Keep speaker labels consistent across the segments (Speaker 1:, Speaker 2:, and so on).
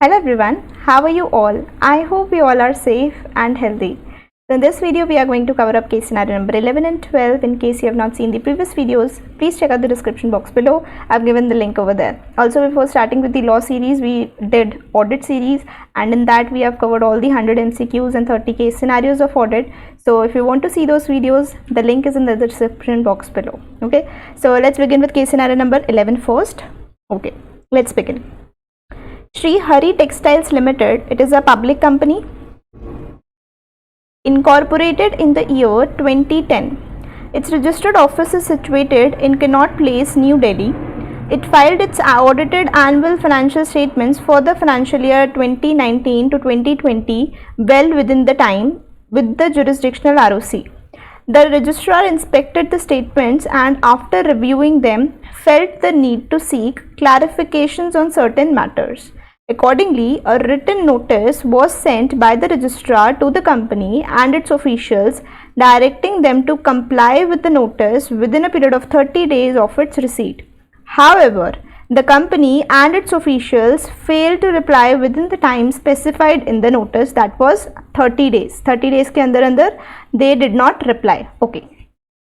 Speaker 1: Hello everyone, how are you all? I hope you all are safe and healthy. So in this video we are going to cover up case scenario number 11 and 12. In case you have not seen the previous videos, please check out the description box below. I've given the link over there. Also, before starting with the law series, we did audit series, and in that we have covered all the 100 MCQs and 30 case scenarios of audit. So if you want to see those videos, the link is in the description box below. Okay, so let's begin with case scenario number 11 first. Okay, let's begin. Sri Hari Textiles Limited, it is a public company incorporated in the year 2010. Its registered office is situated in Connaught Place, New Delhi. It filed its audited annual financial statements for the financial year 2019 to 2020 well within the time with the jurisdictional ROC. The registrar inspected the statements and after reviewing them felt the need to seek clarifications on certain matters. Accordingly, a written notice was sent by the registrar to the company and its officials directing them to comply with the notice within a period of 30 days of its receipt. However, the company and its officials failed to reply within the time specified in the notice, that was 30 days. 30 days के अंदर they did not reply. Okay.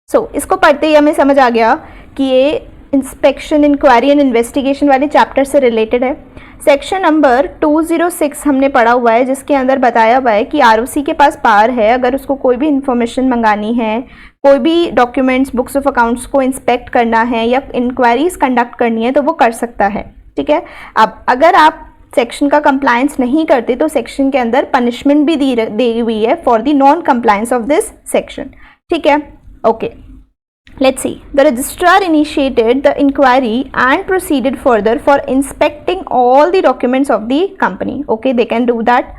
Speaker 1: So, इसको पढ़ते ही हमें समझ आ गया कि ये inspection, inquiry and investigation वाले चैप्टर से रिलेटेड है. सेक्शन नंबर 206 हमने पढ़ा हुआ है, जिसके अंदर बताया हुआ है कि आरओसी के पास पावर है, अगर उसको कोई भी इंफॉर्मेशन मंगानी है, कोई भी डॉक्यूमेंट्स, बुक्स ऑफ अकाउंट्स को इंस्पेक्ट करना है या इंक्वायरीज कंडक्ट करनी है तो वो कर सकता है. ठीक है. अब अगर आप सेक्शन का कंप्लायंस नहीं करते तो सेक्शन के अंदर पनिशमेंट भी दी हुई है for the non compliance of this section. ठीक है. Okay. Let's see. The registrar initiated the inquiry and proceeded further for inspecting all the documents of the company. Okay, they can do that.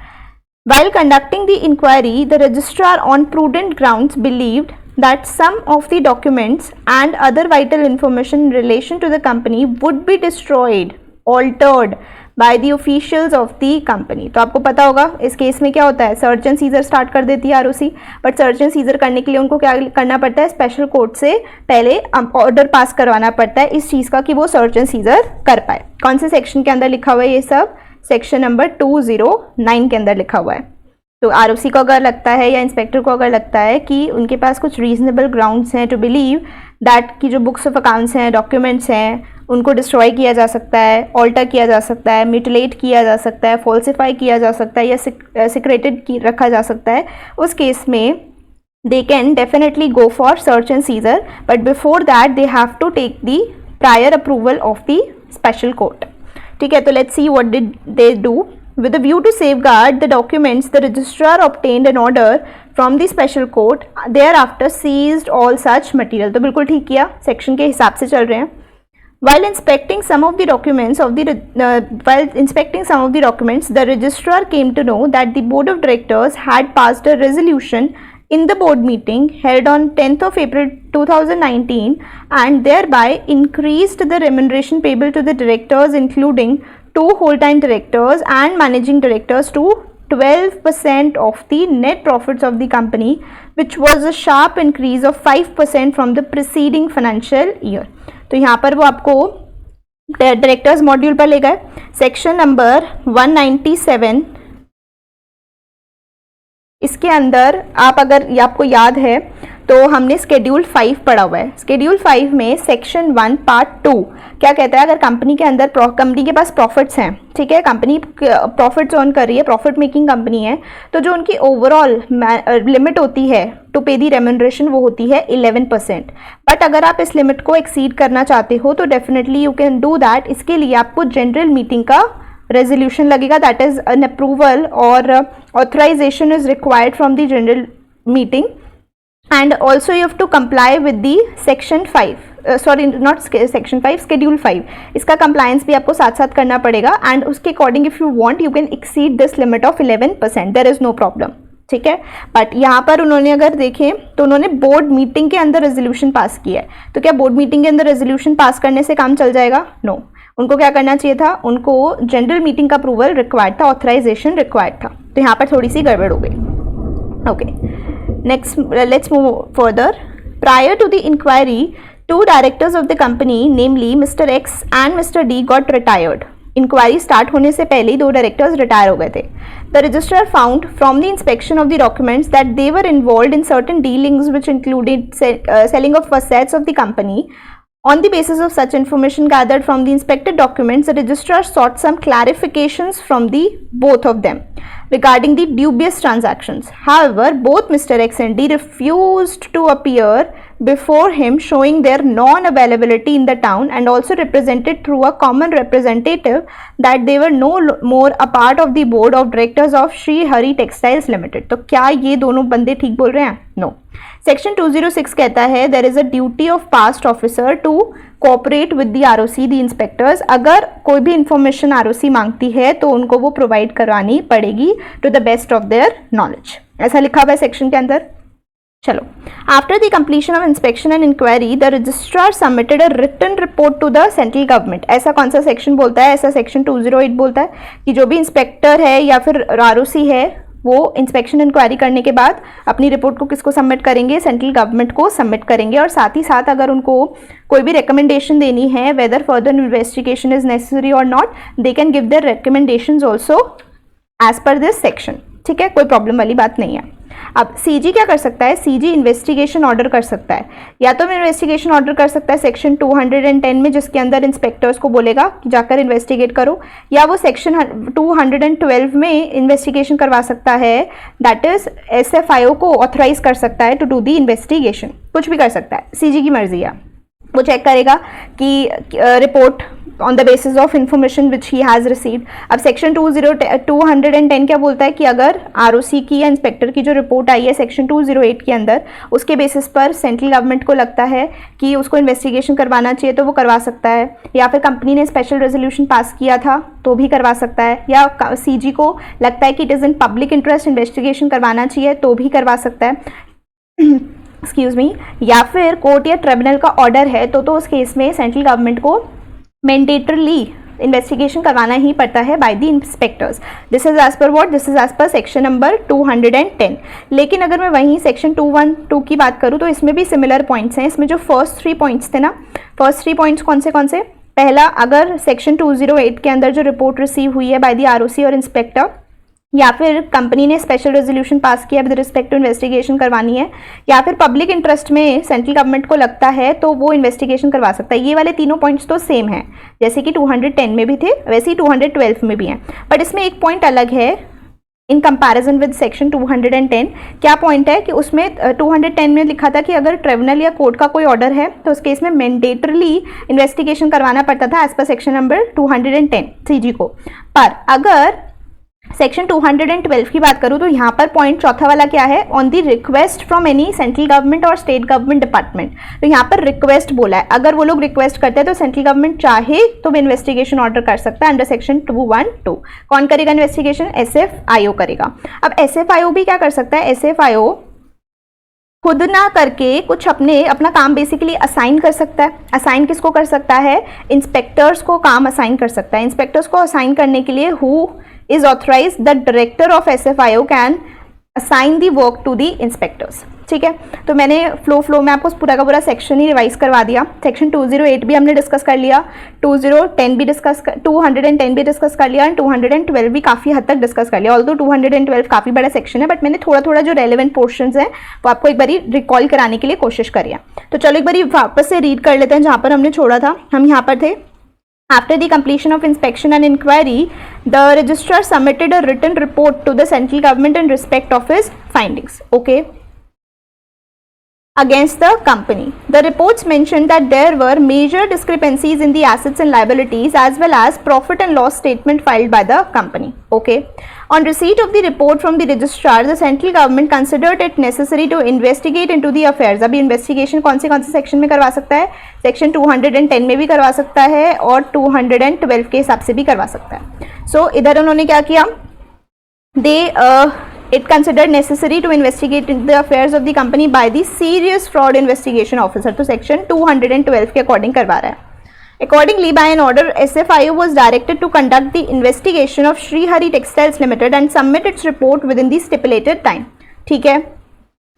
Speaker 1: While conducting the inquiry, the registrar on prudent grounds believed that some of the documents and other vital information in relation to the company would be destroyed, altered by the officials of the company. तो आपको पता होगा इस case में क्या होता है, search and scissor start कर देती है ROC, but search and scissor करने के लिए उनको क्या करना पड़ता है, स्पेशल कोर्ट से पहले ऑर्डर पास करवाना पड़ता है इस चीज़ का कि वो सर्च एंड सीजर कर पाए. कौन से सेक्शन के अंदर लिखा हुआ है ये सब? सेक्शन नंबर 209 के अंदर लिखा हुआ है. तो आरओसी को अगर लगता है या इंस्पेक्टर को अगर लगता है कि उनके पास कुछ रीजनेबल ग्राउंड्स हैं टू बिलीव दैट कि जो बुक्स ऑफ अकाउंट्स हैं, डॉक्यूमेंट्स हैं, उनको डिस्ट्रॉय किया जा सकता है, ऑल्टर किया जा सकता है, म्यूटिलेट किया जा सकता है, फॉल्सिफाई किया जा सकता है या सिक्रेटेड रखा जा सकता है, उस केस में they can definitely go for search and seizure, but before that they have to take the prior approval of the special court. ठीक है. तो let's see what did they do. With a view to safeguard the documents, the registrar obtained an order from the special court. Thereafter seized all such material. तो बिल्कुल ठीक किया, section के हिसाब से चल रहे हैं. While inspecting some of the documents, the registrar came to know that the board of directors had passed a resolution in the board meeting held on 10th of April 2019 and thereby increased the remuneration payable to the directors, including 2 whole-time directors and managing directors, to 12% of the net profits of the company, which was a sharp increase of 5% from the preceding financial year. तो यहाँ पर वो आपको directors module पर ले गए. Section number 197, इसके अंदर आप अगर आपको याद है तो हमने स्केड्यूल 5 पढ़ा हुआ है. स्केड्यूल 5 में सेक्शन 1 पार्ट 2 क्या कहता है, अगर कंपनी के अंदर कंपनी के पास प्रॉफिट्स हैं, ठीक है, कंपनी प्रॉफिट्स अर्न कर रही है, प्रॉफिट मेकिंग कंपनी है, तो जो उनकी ओवरऑल लिमिट होती है टू पे दी रेम्यूनरेशन वो होती है 11%. बट अगर आप इस लिमिट को एक्सीड करना चाहते हो तो definitely you can do that. इसके लिए आपको जनरल मीटिंग का रेजोल्यूशन लगेगा, दैट इज एन अप्रूवल और authorization is required from the general meeting. And also you have to comply with the section 5, section 5, schedule 5. इसका compliance भी आपको साथ साथ करना पड़ेगा and उसके according if you want you can exceed this limit of 11%, there is no problem. ठीक है. बट यहाँ पर उन्होंने अगर देखें तो उन्होंने बोर्ड मीटिंग के अंदर रेजोल्यूशन पास किया है. तो क्या बोर्ड मीटिंग के अंदर रेजोल्यूशन पास करने से काम चल जाएगा? नो. उनको क्या करना चाहिए था, उनको जनरल मीटिंग का अप्रूवल रिक्वायर्ड था, ऑथराइजेशन रिक्वायर्ड था. तो यहाँ पर थोड़ी सी गड़बड़ हो गई. Okay. Next, let's move further. Prior to the inquiry, 2 directors of the company, namely Mr. X and Mr. D, got retired. Inquiry start होने से पहले ही 2 डायरेक्टर्स रिटायर हो गए थे. The registrar found from the inspection of the documents that they were involved in certain dealings which included selling of assets of the company. On the basis of such information gathered from the inspected documents, the registrar sought some clarifications from the both of them regarding the dubious transactions. However, both Mr. X and D refused to appear before him, showing their non-availability in the town, and also represented through a common representative that they were no more a part of the board of directors of Sri Hari Textiles Limited. तो क्या ये दोनों बंदे ठीक बोल रहे हैं? No. Section 206 कहता है there is a duty of past officer to cooperate with the ROC the inspectors. अगर कोई भी इंफॉर्मेशन आरओसी मांगती है तो उनको वो प्रोवाइड करवानी पड़ेगी to the best of their knowledge. ऐसा लिखा हुआ है सेक्शन के अंदर. चलो, after the completion of inspection and inquiry the registrar submitted a written report to the central government. ऐसा कौन सा सेक्शन बोलता है? ऐसा सेक्शन 208 बोलता है कि जो भी इंस्पेक्टर है या फिर आरओसी है वो इंस्पेक्शन इंक्वायरी करने के बाद अपनी रिपोर्ट को किसको सबमिट करेंगे? सेंट्रल गवर्नमेंट को सबमिट करेंगे. और साथ ही साथ अगर उनको कोई भी रिकमेंडेशन देनी है whether further investigation is necessary और not, they can give their recommendations also as per this section. ठीक है, कोई प्रॉब्लम वाली बात नहीं है. अब सीजी क्या कर सकता है? सीजी इन्वेस्टिगेशन ऑर्डर कर सकता है. या तो इन्वेस्टिगेशन ऑर्डर कर सकता है सेक्शन 210 में, जिसके अंदर इंस्पेक्टर्स को बोलेगा कि जाकर इन्वेस्टिगेट करो, या वो सेक्शन 212 में इन्वेस्टिगेशन करवा सकता है. दैट इज एसएफआईओ को ऑथराइज कर सकता है टू डू दी इन्वेस्टिगेशन. कुछ भी कर सकता है, सीजी की मर्जी है. वो चेक करेगा कि report on the basis of information which he has received. अब सेक्शन 210 क्या बोलता है कि अगर आरओसी की या इंस्पेक्टर की जो रिपोर्ट आई है सेक्शन 208 के अंदर, उसके बेसिस पर सेंट्रल गवर्नमेंट को लगता है कि उसको इन्वेस्टिगेशन करवाना चाहिए तो वो करवा सकता है. या फिर कंपनी ने स्पेशल रेजोल्यूशन पास किया था तो भी करवा सकता है. या सीजी को लगता है कि it is in public interest investigation करवाना चाहिए तो भी करवा सकता है. Excuse me. या फिर कोर्ट या ट्रिब्यूनल का ऑर्डर है तो उस केस में सेंट्रल गवर्नमेंट को मैंडेटरली इन्वेस्टिगेशन करवाना ही पड़ता है by the inspectors. This is as per what? This is as per section number 210. लेकिन अगर मैं वहीं सेक्शन 212 की बात करूँ तो इसमें भी सिमिलर पॉइंट्स हैं. इसमें जो फर्स्ट 3 पॉइंट्स थे ना, फर्स्ट 3 पॉइंट्स कौन से? पहला, अगर सेक्शन 208 के अंदर जो रिपोर्ट रिसीव हुई है बाय द आरओसी और इंस्पेक्टर, या फिर कंपनी ने स्पेशल रेजोल्यूशन पास किया विद रिस्पेक्ट टू इन्वेस्टिगेशन करवानी है, या फिर पब्लिक इंटरेस्ट में सेंट्रल गवर्नमेंट को लगता है तो वो इन्वेस्टिगेशन करवा सकता है. ये वाले तीनों पॉइंट्स तो सेम हैं, जैसे कि 210 में भी थे वैसे ही 212 में भी हैं. बट इसमें एक पॉइंट अलग है इन कंपैरिजन विद सेक्शन 210. क्या पॉइंट है कि उसमें 210 में लिखा था कि अगर ट्रिब्यूनल या कोर्ट का कोई ऑर्डर है तो उस केस में मैंडेटरली इन्वेस्टिगेशन करवाना पड़ता था as per section number 210 CG को. पर अगर सेक्शन 212 की बात करूँ तो यहाँ पर पॉइंट चौथा वाला क्या है? On the request from any central government और स्टेट गवर्नमेंट डिपार्टमेंट. तो यहाँ पर रिक्वेस्ट बोला है. अगर वो लोग रिक्वेस्ट करते हैं तो सेंट्रल गवर्नमेंट चाहे तो इन्वेस्टिगेशन ऑर्डर कर सकता है अंडर सेक्शन 212. कौन करेगा इन्वेस्टिगेशन? एसएफआईओ करेगा. अब एसएफआईओ भी क्या कर सकता है? एसएफआईओ खुद ना करके कुछ अपना काम बेसिकली असाइन कर सकता है. असाइन किसको कर सकता है? इंस्पेक्टर्स को काम असाइन कर सकता है. इंस्पेक्टर्स को असाइन करने के लिए who is authorized, the director of SFIO can assign the work to the inspectors. ठीक है, तो मैंने फ्लो में आपको पूरा का पूरा सेक्शन ही रिवाइज करवा दिया. सेक्शन 208 भी हमने डिस्कस कर लिया, 210 भी डिस्कस 210 भी डिस्कस कर लिया, एंड 212 भी काफ़ी हद तक डिस्कस कर लिया. ऑल्दो 212 काफ़ी बड़ा सेक्शन है, बट मैंने थोड़ा जो रेलेवेंट पोर्शंस हैं वो आपको एक बारी रिकॉल कराने के लिए कोशिश करी है. तो चलो एक बारी वापस से रीड कर लेते हैं जहाँ पर हमने छोड़ा था. हम यहाँ पर थे. After the completion of inspection and inquiry, the registrar submitted a written report to the central government in respect of his findings. Okay. Against the company. The reports mentioned that there were major discrepancies in the assets and liabilities as well as profit and loss statement filed by the company. Okay. On receipt of the report from the registrar, the central government considered it necessary to investigate into the affairs. अभी investigation कौन से section में करवा सकता है? Section 210 में भी करवा सकता है और 212 के हिसाब से भी करवा सकता है. So इधर उन्होंने क्या किया? It considered necessary to investigate into the affairs of the company by the serious fraud investigation officer. तो सेक्शन 212 के अकॉर्डिंग करवा रहा है. Accordingly, by an order, SFIO was directed to conduct the investigation of Sri Hari Textiles Limited and submit its report within the stipulated time. ठीक है.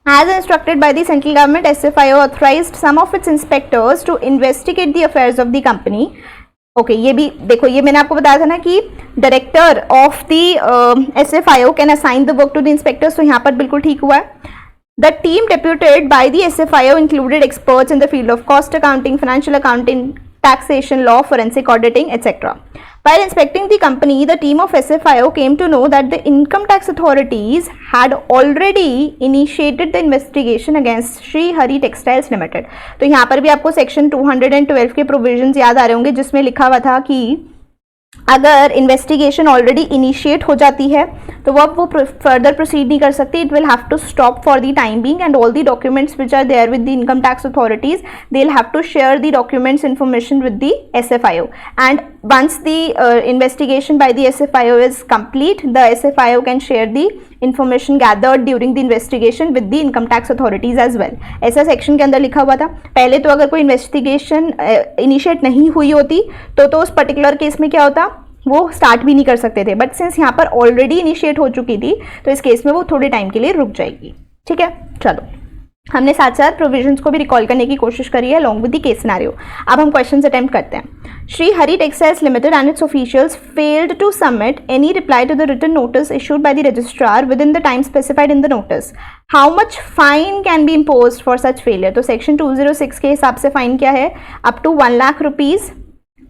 Speaker 1: As instructed by the central government, SFIO authorized some of its inspectors to investigate the affairs of the company. Okay ये भी देखो, ये मैंने आपको बताया था ना कि director of the SFIO can assign the work to the inspectors, तो यहाँ पर बिल्कुल ठीक हुआ है. The team deputed by the SFIO included experts in the field of cost accounting, financial accounting, taxation, law, forensic auditing, etc. While inspecting the company, the team of SFIO came to know that the income tax authorities had already initiated the investigation against Sri Hari Textiles Limited. तो यहाँ पर भी आपको section 212 के provisions याद आ रहे होंगे, जिसमें लिखा हुआ था कि अगर इन्वेस्टिगेशन ऑलरेडी इनिशिएट हो जाती है तो वो फर्दर प्रोसीड नहीं कर सकती. It will have to stop for the time being and all the documents which are there with the income tax authorities, they will have to share the documents information with the SFIO. And once the investigation by the SFIO is complete, the SFIO can share the information gathered during the investigation with the income tax authorities as well. ऐसा section के अंदर लिखा हुआ था. पहले तो अगर कोई इन्वेस्टिगेशन इनिशिएट नहीं हुई होती तो उस पर्टिकुलर केस में क्या होता, वो स्टार्ट भी नहीं कर सकते थे. बट सिंस यहाँ पर ऑलरेडी इनिशिएट हो चुकी थी तो इस केस में वो थोड़े टाइम के लिए रुक जाएगी. ठीक है, चलो हमने साथ साथ प्रोविजंस को भी रिकॉल करने की कोशिश करी है along with the case scenario. अब हम क्वेश्चंस अटेम्प्ट करते हैं. Shri Hari Textiles Limited and its officials failed to submit any reply to the written notice issued by the registrar within the time specified in the notice. How much fine can be imposed for such failure. तो section 206 के हिसाब से fine क्या है, up to 1 lakh rupees,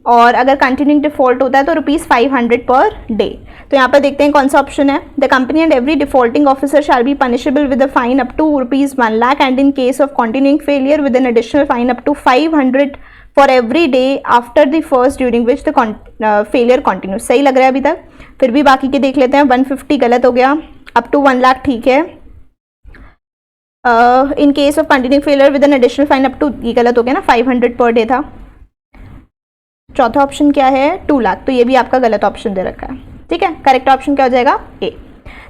Speaker 1: और अगर continuing default होता है तो ₹500 पर डे. तो यहाँ पर देखते हैं कौन सा ऑप्शन है. The company and every defaulting officer shall be punishable with a fine up to ₹1 lakh and in case of continuing failure with an additional fine up to 500 for every day after the first during which the failure continue. सही लग रहा है अभी तक. फिर भी बाकी के देख लेते हैं. 150 गलत हो गया, अप टू 1 लाख ठीक है. In case of continuing failure with an additional fine up to, ये गलत हो गया ना, 500 पर डे था. चौथा ऑप्शन क्या है, 2 लाख. तो ये भी आपका गलत ऑप्शन दे रखा है. ठीक है, करेक्ट ऑप्शन क्या हो जाएगा, ए.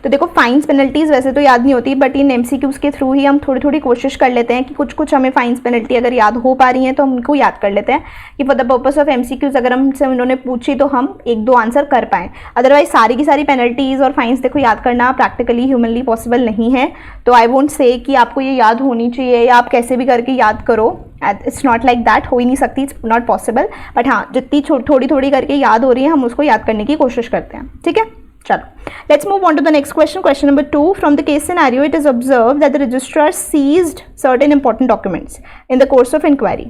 Speaker 1: तो देखो फाइन्स पेनल्टीज वैसे तो याद नहीं होती, बट इन MCQs के थ्रू ही हम थोड़ी थोड़ी कोशिश कर लेते हैं कि कुछ हमें फाइन्स पेनल्टी अगर याद हो पा रही हैं तो हम उनको याद कर लेते हैं कि for the purpose of MCQs अगर हमसे उन्होंने पूछी तो हम 1-2 आंसर कर पाएँ. अदरवाइज सारी की सारी पेनल्टीज और फाइन्स देखो याद करना प्रैक्टिकली ह्यूमनली पॉसिबल नहीं है. तो आई वोंट से कि आपको ये याद होनी चाहिए या आप कैसे भी करके याद करो. इट्स नॉट लाइक दैट, हो ही नहीं सकती, इट्स नॉट पॉसिबल. बट हाँ, जितनी थोड़ी थोड़ी करके याद हो रही है हम उसको याद करने की कोशिश करते हैं. ठीक है, चलो let's move on to the next question. Question number 2. From the case scenario, it is observed that the registrar seized certain important documents in the course of inquiry.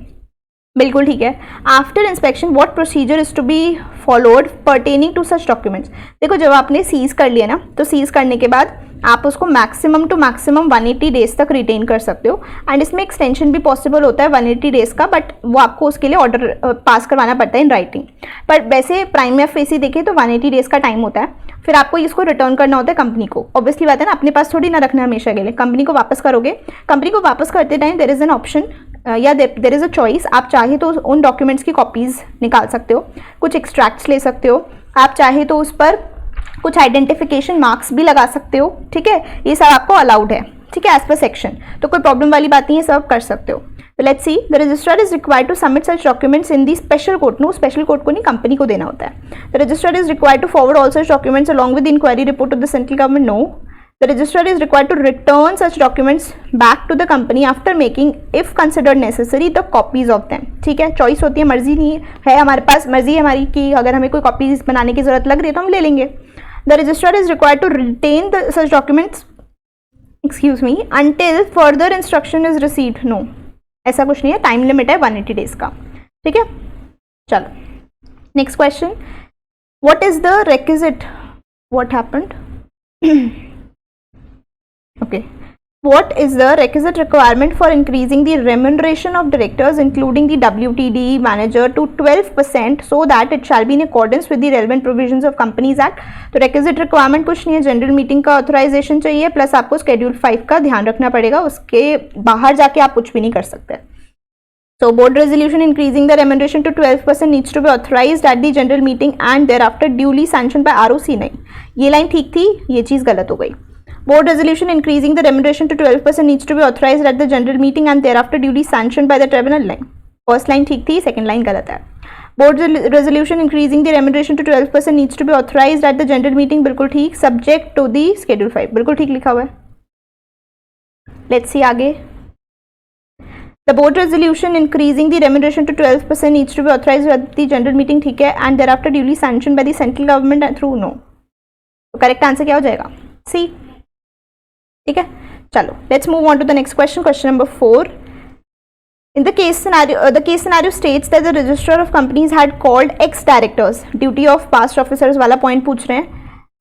Speaker 1: बिल्कुल ठीक है. After inspection what procedure is to be followed pertaining to such documents. देखो जब आपने seize कर लिया ना, तो सीज करने के बाद आप उसको मैक्सिमम टू मैक्सिमम 180 डेज तक रिटेन कर सकते हो. एंड इसमें एक्सटेंशन भी पॉसिबल होता है 180 डेज का, बट वो आपको उसके लिए ऑर्डर पास करवाना पड़ता है इन राइटिंग. पर वैसे प्राइम फेसी देखें तो 180 डेज का टाइम होता है. फिर आपको इसको रिटर्न करना होता है कंपनी को. ऑब्वियसली बात है ना, अपने पास थोड़ी ना रखना हमेशा के लिए. कंपनी को वापस करोगे. कंपनी को वापस करते time there is an option या देयर इज़ अ चॉइस. आप चाहे तो उन डॉक्यूमेंट्स की कॉपीज़ निकाल सकते हो, कुछ एक्सट्रैक्ट्स ले सकते हो. आप चाहे तो उस पर कुछ आइडेंटिफिकेशन मार्क्स भी लगा सकते हो. ठीक है, ये सब आपको अलाउड है. ठीक है, एज पर सेक्शन. तो कोई प्रॉब्लम वाली बात नहीं है, सब कर सकते हो. तो let's see, the registrar is required to submit such documents in the special court. No, special court को नहीं, कंपनी को देना होता है. The registrar is required to forward all such documents along with inquiry report to the central government. No, the registrar is required to return such documents back to the company after making, if considered necessary, the copies of them. ठीक है, choice होती है, मर्जी नहीं है हमारे पास, मर्जी है हमारी कि अगर हमें कोई कॉपीज बनाने की जरूरत लग रही है तो हम ले लेंगे. The registrar is required to retain such documents, excuse me, until further instruction is received. No, ऐसा कुछ नहीं है, टाइम लिमिट है 180 डेज का. ठीक है, चलो next question. What is the requisite? What happened? Okay. What is the requisite requirement for increasing the remuneration of directors, including the WTD manager, to 12% so that it shall be in accordance with the relevant provisions of Companies Act? तो requisite requirement कुछ नहीं है, general meeting का authorisation चाहिए, plus आपको Schedule 5 का ध्यान रखना पड़ेगा. उसके बाहर जाके आप कुछ भी नहीं कर सकते. So board resolution increasing the remuneration to 12% needs to be authorized at the general meeting and thereafter duly sanctioned by ROC. नहीं, ये लाइन ठीक थी, ये चीज़ गलत हो गई. Board resolution increasing the remuneration to 12% needs to be authorized at the general meeting and thereafter duly sanctioned by the tribunal. line. First line ठीक थी, second line गलत है. Board resolution increasing the remuneration to 12% needs to be authorized at the general meeting. बिल्कुल ठीक. Subject to the Schedule 5. बिल्कुल ठीक लिखा हुआ है. Let's see आगे. The board resolution increasing the remuneration to 12% needs to be authorized at the general meeting, ठीक है, and thereafter duly sanctioned by the central government through no. तो correct answer क्या हो जाएगा? सी. ठीक है, चलो let's move on to the next question. Question number 4. In the case scenario states that the registrar of companies had called ex-directors. Duty of past officers वाला point पूछ रहे हैं.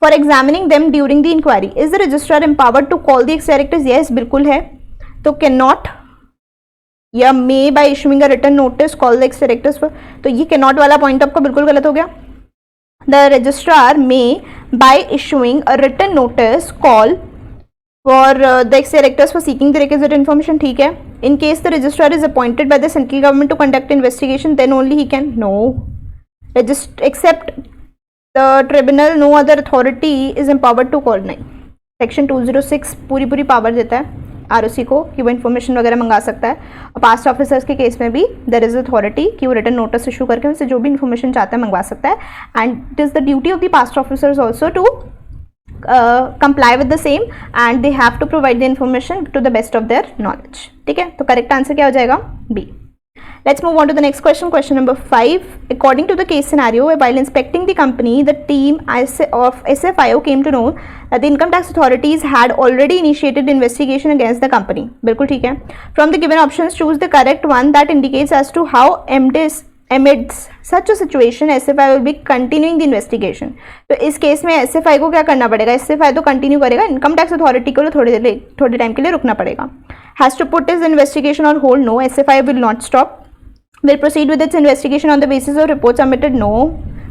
Speaker 1: For examining them during the inquiry. Is the registrar empowered to call the ex-directors? Yes, बिल्कुल है. तो cannot या may by issuing a written notice call the ex directors for. तो ये कैन नॉट वाला पॉइंट आपका बिल्कुल गलत हो गया. The registrar may by issuing a written notice call for the ex directors for seeking the requisite information. ठीक है. In case the registrar is appointed by the central government to conduct investigation then only he can. No, except the tribunal no other authority is empowered to call. नहीं, section 206 पूरी power देता है ROC को कि वो information वगैरह मंगा सकता है. और पास्ट ऑफिसर्स के केस में भी देयर इज अथॉरिटी कि वो रिटन नोटिस इशू करके उनसे जो भी इन्फॉर्मेशन चाहता है मंगवा सकता है. And it is the duty of the past officers also to comply with the same and they have to provide the information to the best of their knowledge. ठीक है, तो करेक्ट आंसर क्या हो जाएगा? B. Let's move on to the next question. Question number 5. According to the case scenario, while inspecting the company, the team of SFIO came to know that the income tax authorities had already initiated investigation against the company. बिल्कुल ठीक है. From the given options, choose the correct one that indicates as to how amidst such a situation SFI will be continuing the investigation. तो इस case में SFI को क्या करना पड़ेगा? SFI तो कंटिन्यू करेगा, इनकम टैक्स अथॉरिटी को थोड़े टाइम के लिए रुकना पड़ेगा. Has to put his investigation on hold. No, SFI will not stop. Will proceed with its investigation on the basis of reports submitted. No,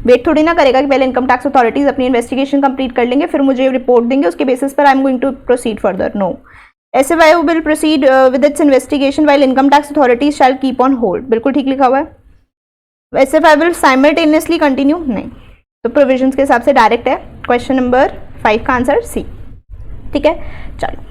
Speaker 1: wait थोड़ी ना करेगा कि पहले इनकम टैक्स अथॉरिटीज अपनी इन्वेस्टिगेशन कंप्लीट कर लेंगे फिर मुझे रिपोर्ट देंगे उसके बेसिस पर I am going to proceed further. No, SFI will proceed with its investigation while income tax authorities shall keep on hold. बिल्कुल ठीक लिखा हुआ है. SFI will simultaneously continue. नहीं, तो प्रोविजंस के हिसाब से डायरेक्ट है. क्वेश्चन नंबर 5 का आंसर सी. ठीक है, चलो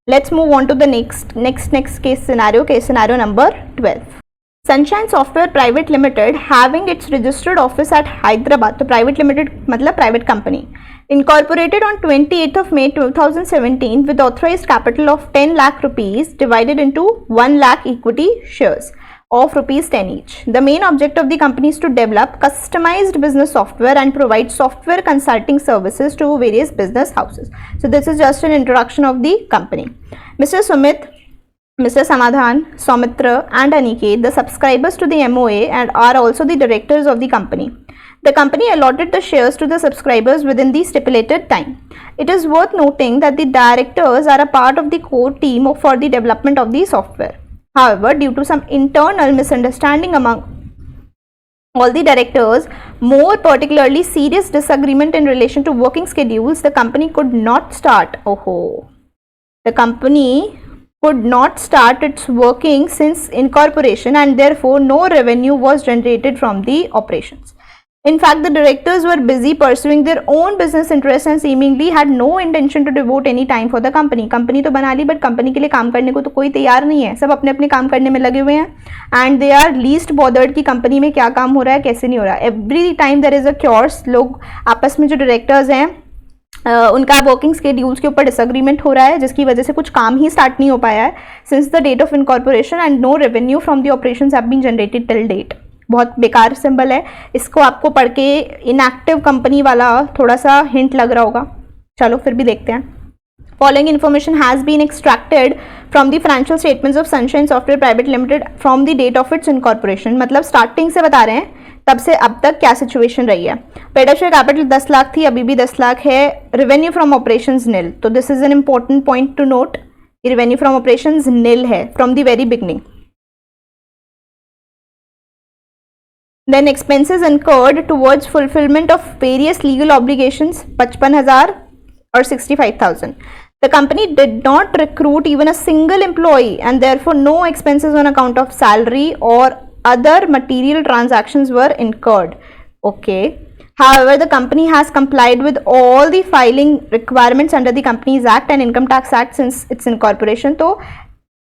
Speaker 1: let's move on to the next case scenario number 12. Sunshine Software Private Limited having its registered office at Hyderabad. तो प्राइवेट लिमिटेड मतलब private company. Incorporated on 28th of May 2017 with authorized capital of 10 lakh rupees divided into 1 lakh equity shares of rupees 10 each. The main object of the company is to develop customized business software and provide software consulting services to various business houses. So this is just an introduction of the company. Mr. Sumit, Mr. Samadhan, Soumitra and Aniket, the subscribers to the MOA and are also the directors of the company. The company allotted the shares to the subscribers within the stipulated time. It is worth noting that the directors are a part of the core team for the development of the software. However, due to some internal misunderstanding among all the directors, more particularly serious disagreement in relation to working schedules, the company could not start. The company could not start its working since incorporation and therefore no revenue was generated from the operations. In fact, the directors were busy pursuing their own business interests and seemingly had no intention to devote any time for the company. Company तो बना ली but company के लिए काम करने को तो कोई तैयार नहीं है, सब अपने अपने काम करने में लगे हुए हैं and they are least bothered कि कंपनी में क्या काम हो रहा है कैसे नहीं हो रहा है. Every time there is a curse. लोग आपस में जो डायरेक्टर्स हैं उनका वर्किंग स्केड्यूल्स के ऊपर डिसएग्रीमेंट हो रहा है जिसकी वजह से कुछ काम ही स्टार्ट नहीं हो पाया है since the date of incorporation and no revenue from the operations have been generated till date. बहुत बेकार सिंबल है, इसको आपको पढ़ के इनएक्टिव कंपनी वाला थोड़ा सा हिंट लग रहा होगा. चलो फिर भी देखते हैं. Following information has been extracted from the financial statements of Sunshine Software Private Limited from the date of its incorporation. मतलब स्टार्टिंग से बता रहे हैं तब से अब तक क्या सिचुएशन रही है. Paid up share capital 10 lakh थी, अभी भी 10 लाख है. Revenue from operations nil. तो this is an important point to note. Revenue from operations nil है from the very beginning. Then expenses incurred towards fulfillment of various legal obligations 55,000 or 65,000. The company did not recruit even a single employee and therefore no expenses on account of salary or other material transactions were incurred. Okay. However, the company has complied with all the filing requirements under the Companies Act and Income Tax Act since its incorporation. तो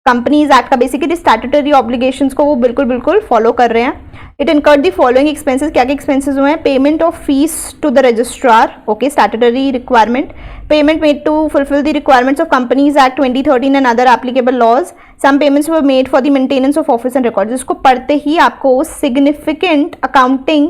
Speaker 1: Companies Act का basically statutory obligations को वो बिल्कुल follow कर रहे हैं. It incurred the following expenses. क्या क्या एक्सपेंसेस हुए हैं? Payment of fees to the registrar, okay, statutory requirement. Payment made to fulfil the requirements of Companies Act 2013 and other applicable laws. Some payments were made for the maintenance of office and records. इसको पढ़ते ही आपको significant accounting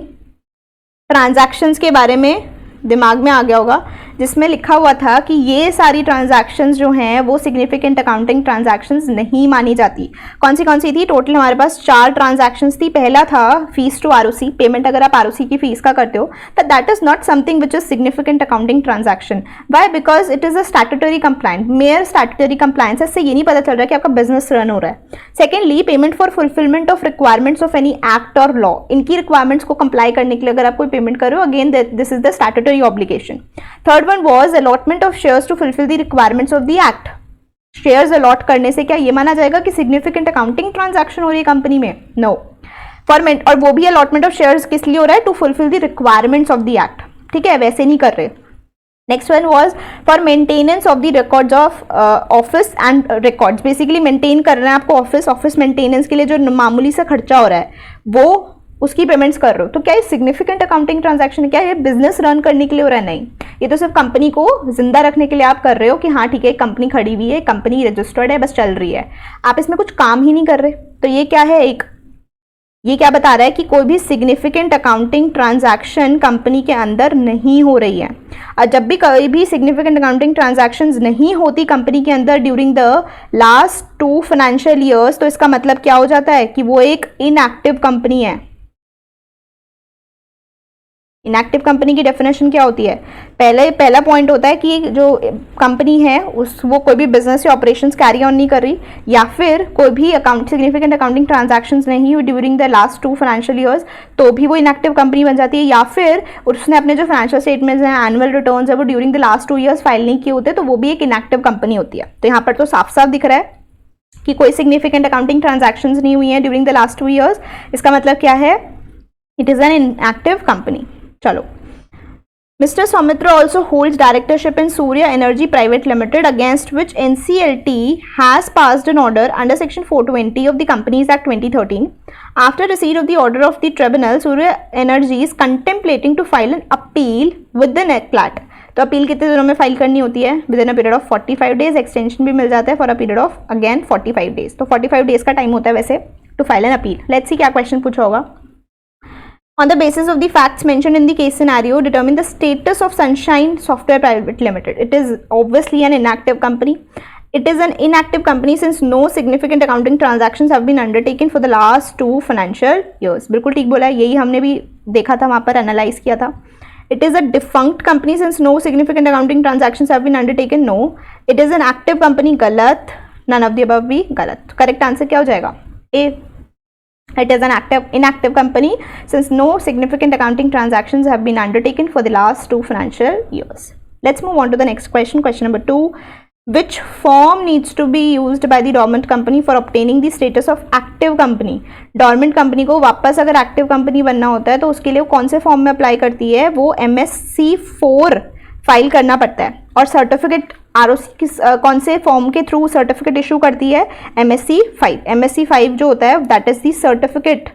Speaker 1: transactions के बारे में दिमाग में आ गया होगा, जिसमें लिखा हुआ था कि ये सारी ट्रांजैक्शंस जो हैं वो सिग्निफिकेंट अकाउंटिंग ट्रांजैक्शंस नहीं मानी जाती. कौन सी थी? टोटल हमारे पास 4 ट्रांजैक्शंस थी. पहला था फीस टू आरओसी, पेमेंट अगर आप आरओसी की फीस का करते हो तो that is not something which is significant accounting transaction. Why? Because it is a statutory compliant, mere statutory compliance. इससे ये नहीं पता चल रहा है कि आपका बिजनेस रन हो रहा है. Secondly, payment for fulfilment of requirements of any act और लॉ. इनकी रिक्वायरमेंट्स को कंप्लाई करने के लिए अगर आप कोई पेमेंट कर रहे हो, again this is the statutory obligation. Third one was allotment of shares to fulfill the requirements of the act. Shares allot करने से क्या ये माना जाएगा कि सिग्निफिकेंट अकाउंटिंग ट्रांजैक्शन हो रही है कंपनी में? नो. फॉरमेंट, और वो भी अलॉटमेंट ऑफ शेयर्स किस लिए हो रहा है? To fulfil the requirements of the act. ठीक है, वैसे नहीं कर रहे. Next one was for maintenance of the records of office and records. Basically maintain कर रहे हैं आपको ऑफिस मेंटेनेंस के लिए जो मामूली सा खर्चा हो रहा है वो उसकी पेमेंट्स कर रहे हो. तो क्या ये सिग्निफिकेंट अकाउंटिंग ट्रांजैक्शन है? क्या ये बिजनेस रन करने के लिए हो रहा है? नहीं, ये तो सिर्फ कंपनी को जिंदा रखने के लिए आप कर रहे हो कि हाँ ठीक है, कंपनी खड़ी हुई है, कंपनी रजिस्टर्ड है, बस चल रही है, आप इसमें कुछ काम ही नहीं कर रहे. तो ये क्या है? ये क्या बता रहा है कि कोई भी सिग्निफिकेंट अकाउंटिंग ट्रांजैक्शन कंपनी के अंदर नहीं हो रही है. और जब भी कोई भी सिग्निफिकेंट अकाउंटिंग ट्रांजैक्शंस नहीं होती कंपनी के अंदर during the last 2 financial years, तो इसका मतलब क्या हो जाता है कि वो एक इनएक्टिव कंपनी है. इनएक्टिव कंपनी की डेफिनेशन क्या होती है? पहला पॉइंट होता है कि जो कंपनी है वो कोई भी बिजनेस या ऑपरेशंस कैरी ऑन नहीं कर रही, या फिर कोई भी सिग्निफिकेंट अकाउंटिंग ट्रांजैक्शंस नहीं हुई during the last 2 financial years, तो भी वो इनएक्टिव कंपनी बन जाती है. या फिर उसने अपने जो फाइनेंशियल स्टेटमेंट्स हैं, एनुअल रिटर्न्स है, वो during the last 2 years file नहीं किए होते, तो वो भी एक इनएक्टिव कंपनी होती है. तो यहाँ पर तो साफ साफ दिख रहा है कि कोई सिग्निफिकेंट अकाउंटिंग ट्रांजैक्शंस नहीं हुई हैं ड्यूरिंग द लास्ट 2 ईयर्स. इसका मतलब क्या है? It is an inactive company. चलो, Mr. Soumitra also holds directorship in Surya Energy Private Limited, against which NCLT has passed an order under Section 420 of the Companies Act 2013. After receipt of the order of the tribunal, Surya Energy is contemplating to file an appeal with the NETPLAT. तो appeal कितने दिनों में file करनी होती है? Within a period of 45 days. Extension भी मिल जाता है for a period of again 45 days. तो 45 डेज का टाइम होता है वैसे to file an appeal. Let's see क्या क्वेश्चन पूछा होगा. On the basis of the facts mentioned in the case scenario, determine the status of Sunshine Software Private Limited. It is obviously an inactive company. It is an inactive company since no significant accounting transactions have been undertaken for the last 2 financial years. बिल्कुल ठीक बोला है, यही हमने भी देखा था, वहाँ पर एनालाइज किया था. It is a defunct company since no significant accounting transactions have been undertaken. No. It is an active company. गलत. None of the above भी गलत. Correct answer क्या हो जाएगा? A. It is an inactive company since no significant accounting transactions have been undertaken for the last 2 financial years. Let's move on to the next question. Question number 2. Which form needs to be used by the dormant company for obtaining the status of active company? Dormant company को वापस अगर active company बनना होता है तो उसके लिए वो कौन से फॉर्म में अप्लाई करती है? वो MSC 4 फाइल करना पड़ता है. और सर्टिफिकेट आरओसी किस कौन से फॉर्म के थ्रू सर्टिफिकेट इशू करती है? MSC 5. MSC 5 जो होता है that is the certificate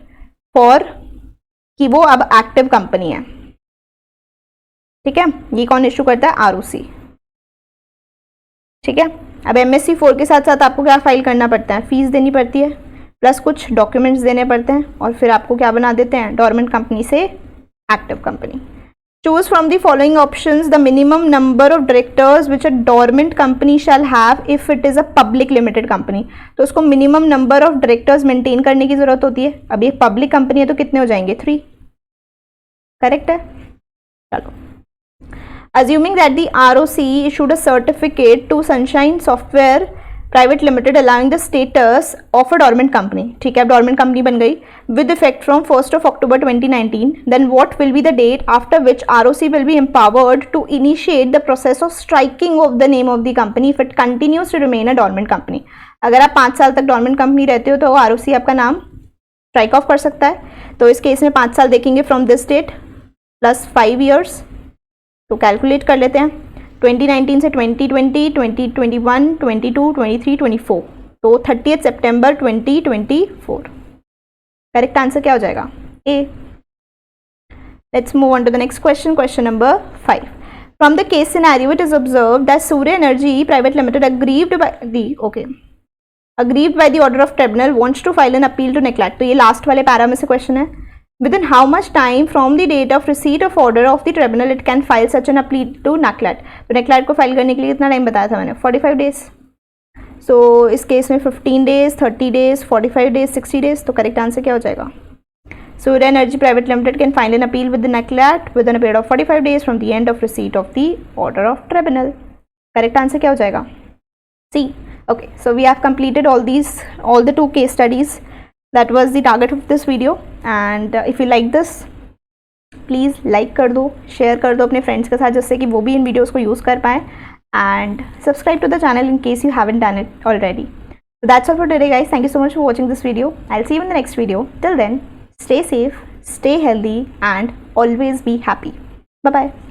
Speaker 1: for कि वो अब एक्टिव कंपनी है. ठीक है, ये कौन इशू करता है? आरओसी. ठीक है, अब MSC 4 के साथ साथ आपको क्या फाइल करना पड़ता है? फीस देनी पड़ती है प्लस कुछ डॉक्यूमेंट्स देने पड़ते हैं, और फिर आपको क्या बना देते हैं? डोरमेंट कंपनी से active company. Choose from the following options the minimum number of directors which a dormant company shall have if it is a public limited company. तो उसको minimum number of directors maintain करने की जरूरत होती है. अब ये public company है तो कितने हो जाएंगे? 3. करेक्ट है. चलो, assuming that the ROC issued a certificate to Sunshine Software Private Limited allowing the status of a dormant company. ठीक है, अब dormant company बन गई with effect from 1st of October 2019. Then what will be the date after which ROC will be empowered to initiate the process of striking of the name of the company if it continues to remain a dormant company? अगर आप 5 साल तक dormant company रहते हो तो ROC आपका नाम strike off कर सकता है. तो इस केस में 5 साल देखेंगे from this date plus 5 years. तो कैलकुलेट कर लेते हैं. 2019 से 2020, 2021, 22, 23, 24. तो 30 सितंबर 2024। करेक्ट आंसर क्या हो जाएगा? ए। Let's move on to the next question. Question number 5. From the case scenario, it is observed that Surya Energy Private Limited aggrieved by the order of tribunal wants to file an appeal to NACLAT. तो ये last वाले para में से question है. Within how much time from the date of receipt of order of the tribunal it can file such an appeal to NACLAT? तो NACLAT को file करने के लिए कितना टाइम बताया था मैंने? 45 डेज. सो इस केस में 15 डेज, 30 डेज, 45 डेज, 60 डेज. तो करेक्ट आंसर क्या हो जाएगा? Surya Energy Private Limited can file an appeal with the NACLAT within a period of 45 days from the end of receipt of the order of tribunal. Correct answer क्या हो जाएगा? C. Okay, so we have completed all the 2 case studies. That was the target of this video. And if you like this, please like कर दो, share कर दो अपने friends के साथ, जिससे कि वो भी इन videos को use कर पाएँ. And subscribe to the channel in case you haven't done it already. So that's all for today, guys. Thank you so much for watching this video. I'll see you in the next video. Till then, stay safe, stay healthy, and always be happy. Bye bye.